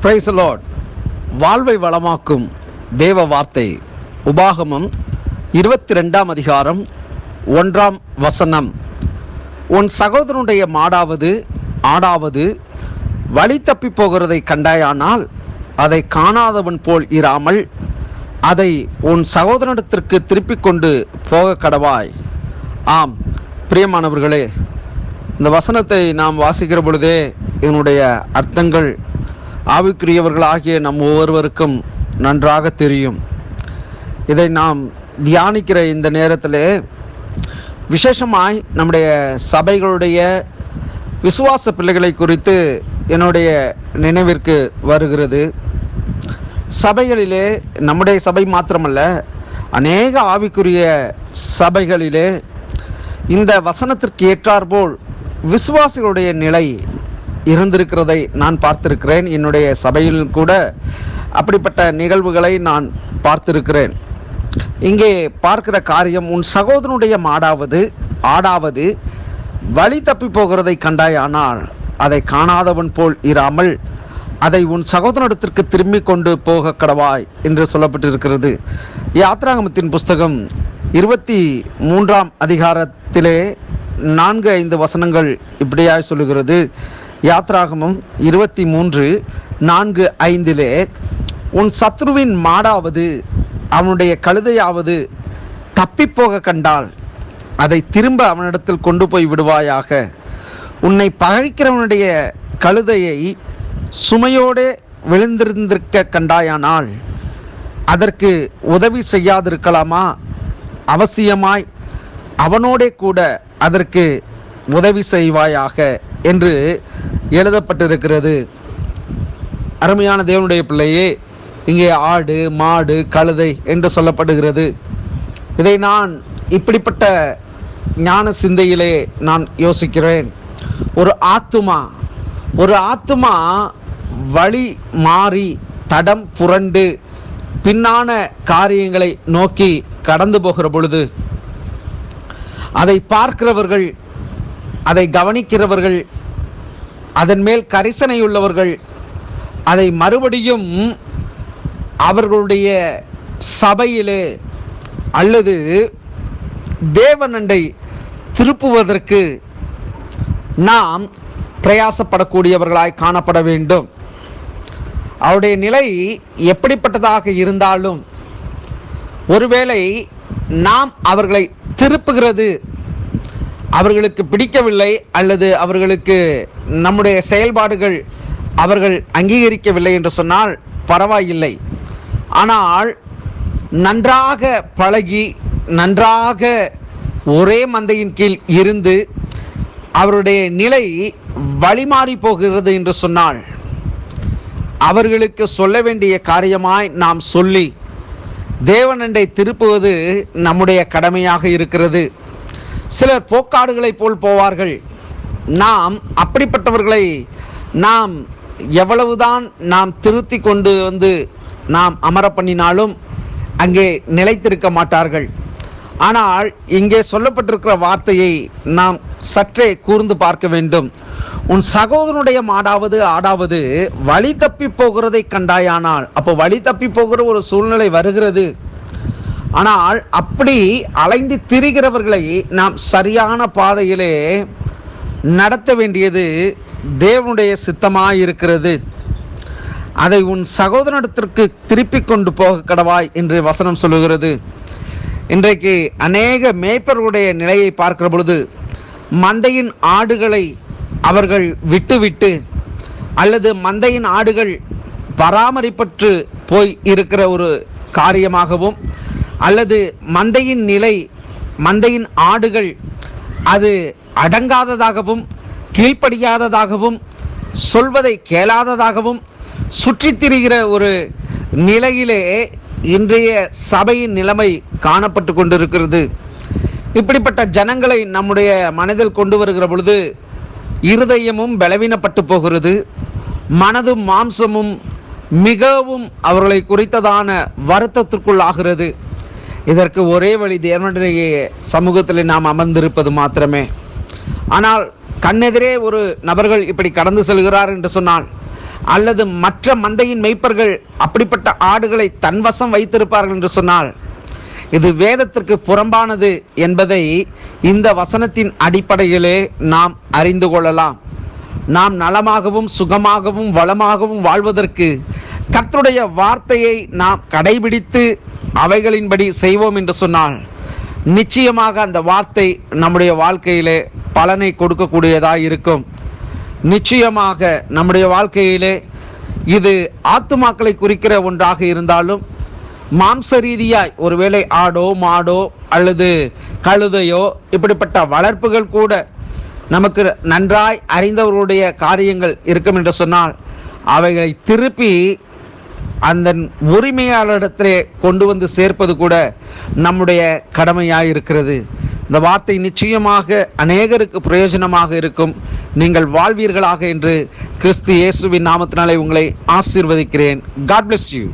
Praise the Lord. வாழ்வை வளமாக்கும் தேவ வார்த்தை உபாகமம் 22ஆம் அதிகாரம் 1ஆம் வசனம். உன் சகோதரனுடைய மாடாவது ஆடாவது வழி தப்பி போகிறதை கண்டாயானால் அதை காணாதவன் போல் இராமல் அதை உன் சகோதரனிடத்திற்கு திருப்பிக் கொண்டு போக கடவாய். ஆம் பிரியமானவர்களே, இந்த வசனத்தை நாம் வாசிக்கிற பொழுதே இதனுடைய அர்த்தங்கள் ஆவிக்குரியவர்களாகிய நம் ஒவ்வொருவருக்கும் நன்றாக தெரியும். இதை நாம் தியானிக்கிற இந்த நேரத்தில் விசேஷமாய் நம்முடைய சபைகளுடைய விசுவாச பிள்ளைகளை குறித்து என்னுடைய நினைவிற்கு வருகிறது. சபைகளிலே, நம்முடைய சபை மாத்திரமல்ல, அநேக ஆவிக்குரிய சபைகளிலே இந்த வசனத்திற்கு ஏற்றாற்போல் விசுவாசிகளுடைய நிலை இருந்திருக்கிறதை நான் பார்த்திருக்கிறேன். என்னுடைய சபையில் கூட அப்படிப்பட்ட நிகழ்வுகளை நான் பார்த்திருக்கிறேன். இங்கே பார்க்கிற காரியம், உன் சகோதரனுடைய மாடாவது ஆடாவது வழி தப்பி போகிறதை கண்டாயானால் அதை காணாதவன் போல் இராமல் அதை உன் சகோதரனிடத்திற்கு திரும்பி கொண்டு போக கடவாய் என்று சொல்லப்பட்டிருக்கிறது. யாத்ராகமத்தின் புஸ்தகம் 23ஆம் அதிகாரத்திலே 4-5 வசனங்கள் இப்படியாய் சொல்லுகிறது. யாத்ராகமம் 23:4-5 உன் சத்ருவின் மாடாவது அவனுடைய கழுதையாவது தப்பிப்போக கண்டால் அதை திரும்ப அவனிடத்தில் கொண்டு போய் விடுவாயாக. உன்னை பகைக்கிறவனுடைய கழுதையை சுமையோடு விழுந்திருந்திருக்க கண்டாயானால் அதற்கு உதவி செய்யாதிருக்கலாமா? அவசியமாய் அவனோடே கூட அதற்கு உதவி செய்வாயாக என்று எழுதப்பட்டிருக்கிறது. அருமையான தேவனுடைய பிள்ளையே, இங்கே ஆடு மாடு கழுதை என்று சொல்லப்படுகிறது. இதை நான் இப்படிப்பட்ட ஞான சிந்தையிலே நான் யோசிக்கிறேன். ஒரு ஆத்துமா வழி மாறி தடம் புரண்டு பின்னான காரியங்களை நோக்கி கடந்து போகிற பொழுது அதை பார்க்கிறவர்கள், அதை கவனிக்கிறவர்கள், அதன் மேல் கரிசனை உள்ளவர்கள் அதை மறுபடியும் அவர்களுடைய சபையிலே அல்லது தேவனண்டை திருப்புவதற்கு நாம் பிரயாசப்படக்கூடியவர்களாய் காணப்பட வேண்டும். அவருடைய நிலை எப்படிப்பட்டதாக இருந்தாலும், ஒருவேளை நாம் அவர்களை திருப்புகிறது அவர்களுக்கு பிடிக்கவில்லை அல்லது அவர்களுக்கு நம்முடைய செயல்பாடுகள் அவர்கள் அங்கீகரிக்கவில்லை என்று சொன்னால் பரவாயில்லை. ஆனால் நன்றாக பழகி நன்றாக ஒரே மந்தையின் கீழ் இருந்து அவருடைய நிலை வழிமாறி போகிறது என்று சொன்னால் அவர்களுக்கு சொல்ல வேண்டிய காரியமாய் நாம் சொல்லி தேவனண்டை திருப்புவது நம்முடைய கடமையாக இருக்கிறது. சிலர் போக்காடுகளை போல் போவார்கள். நாம் அப்படிப்பட்டவர்களை நாம் எவ்வளவுதான் நாம் திருத்தி கொண்டு வந்து நாம் அமர பண்ணினாலும் அங்கே நிலைத்திருக்க மாட்டார்கள். ஆனால் இங்கே சொல்லப்பட்டிருக்கிற வார்த்தையை நாம் சற்றே கூர்ந்து பார்க்க வேண்டும். உன் சகோதரனுடைய மாடாவது ஆடாவது வழி தப்பி போகிறதை கண்டாயானால், அப்போ வழி தப்பி போகிற ஒரு சூழ்நிலை வருகிறது. ஆனால் அப்படி அலைந்து திரிகிறவர்களை நாம் சரியான பாதையிலே நடத்த வேண்டியது தேவனுடைய சித்தமாயிருக்கிறது. அதை உன் சகோதரனிடத்திற்கு திருப்பி கொண்டு போக கடவாய் என்று வசனம் சொல்லுகிறது. இன்றைக்கு அநேக மேய்ப்பர்களுடைய நிலையை பார்க்கிற பொழுது மந்தையின் ஆடுகளை அவர்கள் விட்டுவிட்டு அல்லது மந்தையின் ஆடுகள் பராமரிப்பற்று போய் இருக்கிற ஒரு காரியமாகவும், அல்லது மந்தையின் நிலை, மந்தையின் ஆடுகள் அது அடங்காததாகவும் கீழ்ப்படியாததாகவும் சொல்வதை கேளாததாகவும் சுற்றித் திரிகிற ஒரு நிலையிலே இன்றைய சபையின் நிலைமை காணப்பட்டு கொண்டிருக்கிறது. இப்படிப்பட்ட ஜனங்களை நம்முடைய மனதில் கொண்டு வருகிற பொழுது இருதயமும் பலவீனப்பட்டு போகிறது, மனதும் மாம்சமும் மிகவும் அவர்களை குறித்ததான வருத்தத்திற்குள் ஆகிறது. இதற்கு ஒரே வழி தேவனுடைய சமூகத்தில் நாம் அமர்ந்திருப்பது மாத்திரமே. ஆனால் கண்ணெதிரே ஒரு நபர்கள் இப்படி கடந்து செல்கிறார் என்று சொன்னால் அல்லது மற்ற மந்தையின் மேய்ப்பர்கள் அப்படிப்பட்ட ஆடுகளை தன்வசம் வைத்திருப்பார்கள் என்று சொன்னால் இது வேதத்திற்கு புறம்பானது என்பதை இந்த வசனத்தின் அடிப்படையிலே நாம் அறிந்து கொள்ளலாம். நாம் நலமாகவும் சுகமாகவும் வளமாகவும் வாழ்வதற்கு கர்த்தருடைய வார்த்தையை நாம் கடைபிடித்து அவைகளின்படி செய்வோம் என்று சொன்னால் நிச்சயமாக அந்த வார்த்தை நம்முடைய வாழ்க்கையிலே பலனை கொடுக்கக்கூடியதாக இருக்கும். நிச்சயமாக நம்முடைய வாழ்க்கையிலே இது ஆத்துமாக்களை குறிக்கிற ஒன்றாக இருந்தாலும் மாம்ச ரீதியாய் ஒருவேளை ஆடோ மாடோ அல்லது கழுதையோ இப்படிப்பட்ட வளர்ப்புகள் கூட நமக்கு நன்றாய் அறிந்தவர்களுடைய காரியங்கள் இருக்கும் என்று சொன்னால் அவைகளை திருப்பி அந்த உரிமையாளரிடத்திலே கொண்டு வந்து சேர்ப்பது கூட நம்முடைய கடமையாக இருக்கிறது. இந்த வார்த்தை நிச்சயமாக அநேகருக்கு பிரயோஜனமாக இருக்கும். நீங்கள் வாழ்வீர்களாக என்று கிறிஸ்து இயேசுவின் நாமத்தினாலே உங்களை ஆசீர்வதிக்கிறேன். God bless you.